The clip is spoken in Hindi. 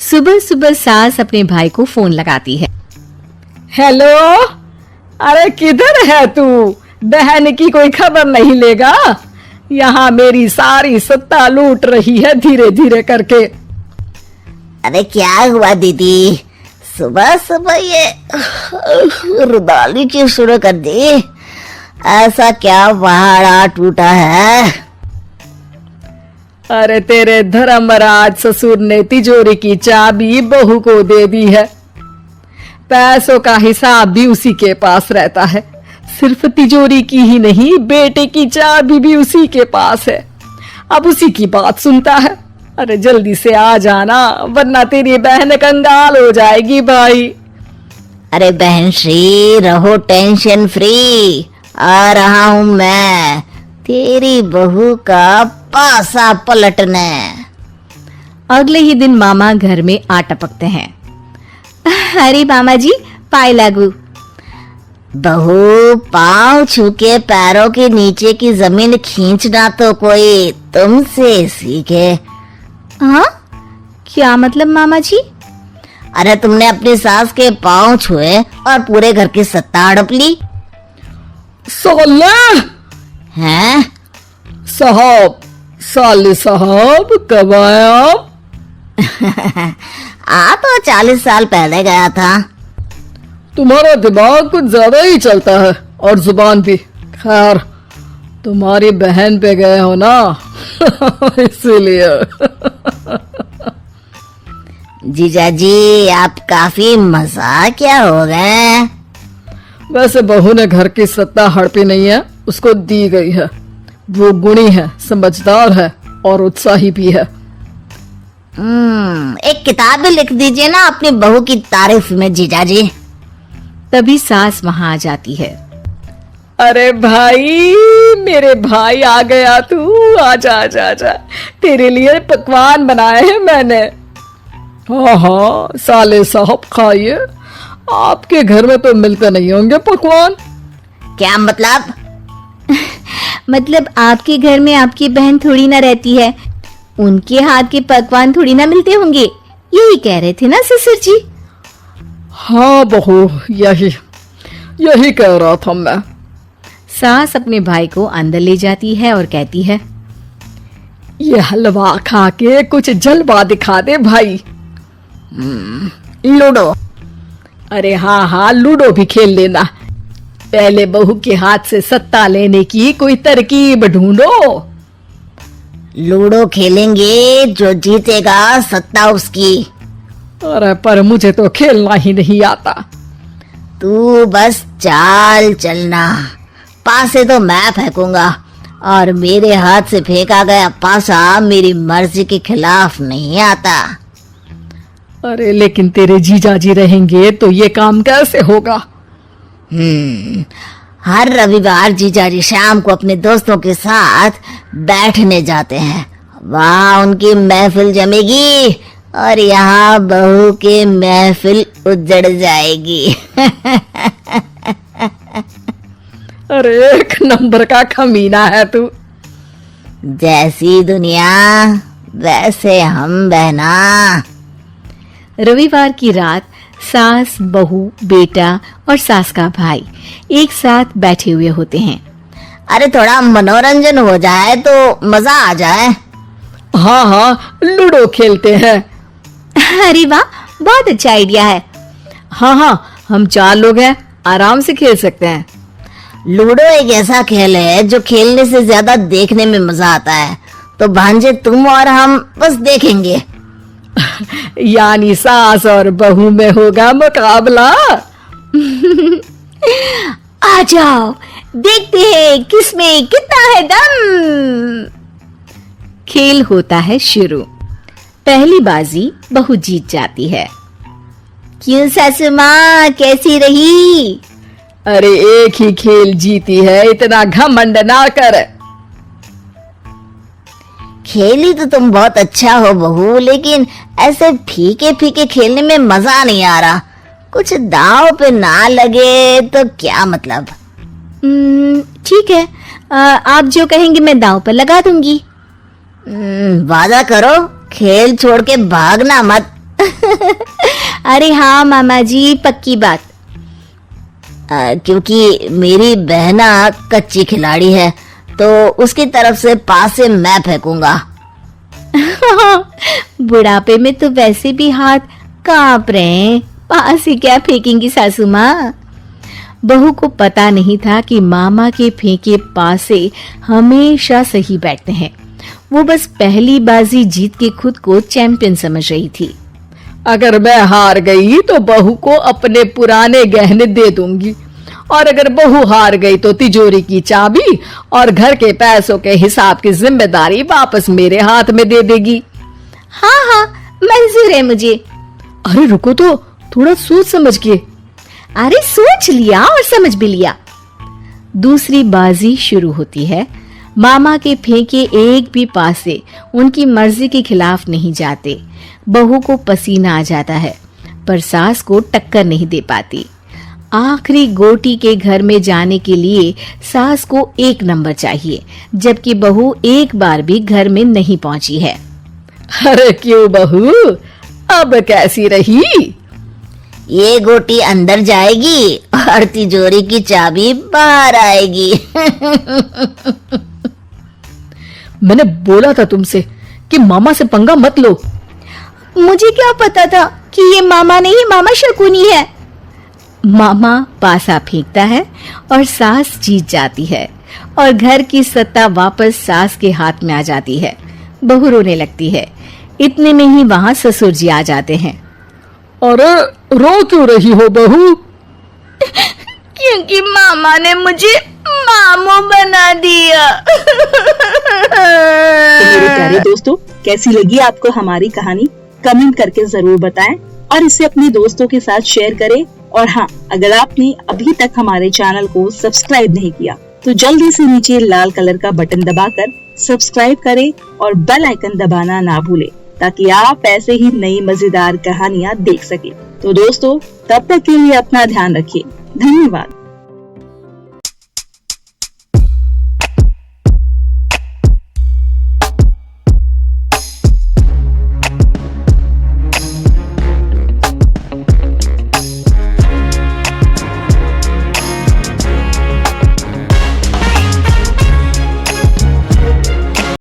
सुबह सुबह सास अपने भाई को फोन लगाती है। हेलो, अरे किधर है तू? बहन की कोई खबर नहीं लेगा? यहाँ मेरी सारी सत्ता लूट रही है धीरे धीरे करके। अरे क्या हुआ दीदी, सुबह सुबह ये रुदाली क्यों शुरू कर दी? ऐसा क्या पहाड़ा टूटा है? अरे तेरे धर्मराज ससुर ने तिजोरी की चाबी बहू को दे दी है। पैसों का हिसाब भी उसी के पास रहता है। सिर्फ तिजोरी की ही नहीं, बेटे की चाबी भी उसी के पास है। अब उसी की बात सुनता है। अरे जल्दी से आ जाना, वरना तेरी बहन कंगाल हो जाएगी भाई। अरे बहन श्री, रहो टेंशन फ्री, आ रहा हूँ मैं तेरी बहू का पासा पलटने। अगले ही दिन मामा घर में आ टपकते हैं। अरे मामा जी, पाए लागू। बहू, पाँव छू के पैरों के नीचे की जमीन खींचना तो कोई तुमसे सीखे। हाँ, क्या मतलब मामा जी? अरे तुमने अपनी सास के पाँव छुए और पूरे घर की सत्ता हड़प ली। साले हैं? साहब, साले साहब कब आए आप? आ तो 40 साल पहले गया था। तुम्हारा दिमाग कुछ ज्यादा ही चलता है और जुबान भी। खैर, तुम्हारी बहन पे गए हो ना इसीलिए। जीजा जी, आप काफी मजाकिया हो गए। वैसे बहू ने घर की सत्ता हड़पी नहीं है, उसको दी गई है। वो गुणी है, समझदार है और उत्साही भी है। एक किताब भी लिख दीजिए ना अपनी बहू की तारीफ में जीजा जी। तभी सास वहां आ जाती है। अरे भाई, मेरे भाई आ गया तू। आजा आजा आजा, तेरे लिए पकवान बनाए हैं मैंने। हाँ हाँ साले साहब, खाइए। आपके घर में तो मिलते नहीं होंगे पकवान। क्या मतलब? मतलब आपके घर में आपकी बहन थोड़ी ना रहती है, उनके हाथ के पकवान थोड़ी ना मिलते होंगे, यही कह रहे थे ना ससुर जी? हाँ बहू, यही कह रहा था मैं। सास अपने भाई को अंदर ले जाती है और कहती है, ये हलवा खा के कुछ जलवा दिखा दे भाई। लूडो? अरे हाँ हाँ, लूडो भी खेल लेना। पहले बहू के हाथ से सत्ता लेने की कोई तरकीब ढूंढो। लूडो खेलेंगे, जो जीतेगा सत्ता उसकी। अरे पर मुझे तो खेलना ही नहीं आता। तू बस चाल चलना, पासे तो मैं फेंकूंगा और मेरे हाथ से फेंका गया पासा मेरी मर्जी के खिलाफ नहीं आता। अरे लेकिन तेरे जीजा जी रहेंगे तो ये काम कैसे होगा? हर रविवार जीजा जी शाम को अपने दोस्तों के साथ बैठने जाते हैं। वहाँ उनकी महफिल जमेगी और यहाँ बहू की महफिल उजड़ जाएगी। अरे एक नंबर का कमीना है तू। जैसी दुनिया वैसे हम बहना। रविवार की रात सास, बहू, बेटा और सास का भाई एक साथ बैठे हुए होते हैं। अरे थोड़ा मनोरंजन हो जाए तो मजा आ जाए। हाँ हाँ, लूडो खेलते हैं। अरे वाह, बहुत अच्छा आइडिया है। हाँ हाँ, हम 4 लोग हैं, आराम से खेल सकते हैं। लूडो एक ऐसा खेल है जो खेलने से ज्यादा देखने में मजा आता है। तो भांजे तुम और हम बस देखेंगे। यानी सास और बहू में होगा मुकाबला। आ जाओ, देखते हैं किसमें कितना है दम। खेल होता है शुरू। पहली बाजी बहू जीत जाती है। क्यों सासू माँ, कैसी रही? अरे एक ही खेल जीती है, इतना घमंड ना कर। खेली तो तुम बहुत अच्छा हो बहू, लेकिन ऐसे फीके फीके खेलने में मजा नहीं आ रहा। कुछ दांव पे ना लगे तो क्या मतलब। ठीक है, आप जो कहेंगे मैं दांव पर लगा दूंगी। वादा करो, खेल छोड़ के भागना मत। अरे हाँ मामा जी, पक्की बात। क्योंकि मेरी बहना कच्ची खिलाड़ी है तो उसकी तरफ से पास से मैं फेंकूंगा। बुढ़ापे में तो वैसे भी हाथ कांप रहे हैं, पास ही क्या फेंकेंगी सासू माँ। बहू को पता नहीं था कि मामा के फेंके पासे हमेशा सही बैठते हैं। वो बस पहली बाजी जीत के खुद को चैंपियन समझ रही थी। अगर मैं हार गई तो बहू को अपने पुराने गहने दे दूंगी, और अगर बहू हार गई तो तिजोरी की चाबी और घर के पैसों के हिसाब की जिम्मेदारी वापस मेरे हाथ में दे देगी। हाँ हाँ, मंजूर है मुझे। अरे रुको तो, थोड़ा सोच समझ के। अरे सोच लिया और समझ भी लिया। दूसरी बाजी शुरू होती है। मामा के फेंके एक भी पासे उनकी मर्जी के खिलाफ नहीं जाते। बहू को पसीना आ जाता है, पर सास को टक्कर नहीं दे पाती। आखिरी गोटी के घर में जाने के लिए सास को 1 नंबर चाहिए, जबकि बहू एक बार भी घर में नहीं पहुंची है। अरे क्यों बहू, अब कैसी रही? ये गोटी अंदर जाएगी और तिजोरी की चाबी बाहर आएगी। मैंने बोला था तुमसे कि मामा से पंगा मत लो। मुझे क्या पता था कि ये मामा नहीं, मामा शकुनी है। मामा पासा फेंकता है और सास जीत जाती है और घर की सत्ता वापस सास के हाथ में आ जाती है। बहू रोने लगती है। इतने में ही वहां ससुर जी आ जाते हैं। अरे रो क्यों रही हो बहू? क्योंकि मामा ने मुझे मामू बना दिया। तो मेरे प्यारे दोस्तों, कैसी लगी आपको हमारी कहानी? कमेंट करके जरूर बताएं और इसे अपने दोस्तों के साथ शेयर करें। और हाँ, अगर आपने अभी तक हमारे चैनल को सब्सक्राइब नहीं किया तो जल्दी से नीचे लाल कलर का बटन दबाकर सब्सक्राइब करें और बेल आइकन दबाना ना भूलें, ताकि आप ऐसे ही नई मजेदार कहानियाँ देख सकें। तो दोस्तों, तब तक के लिए अपना ध्यान रखिए। धन्यवाद।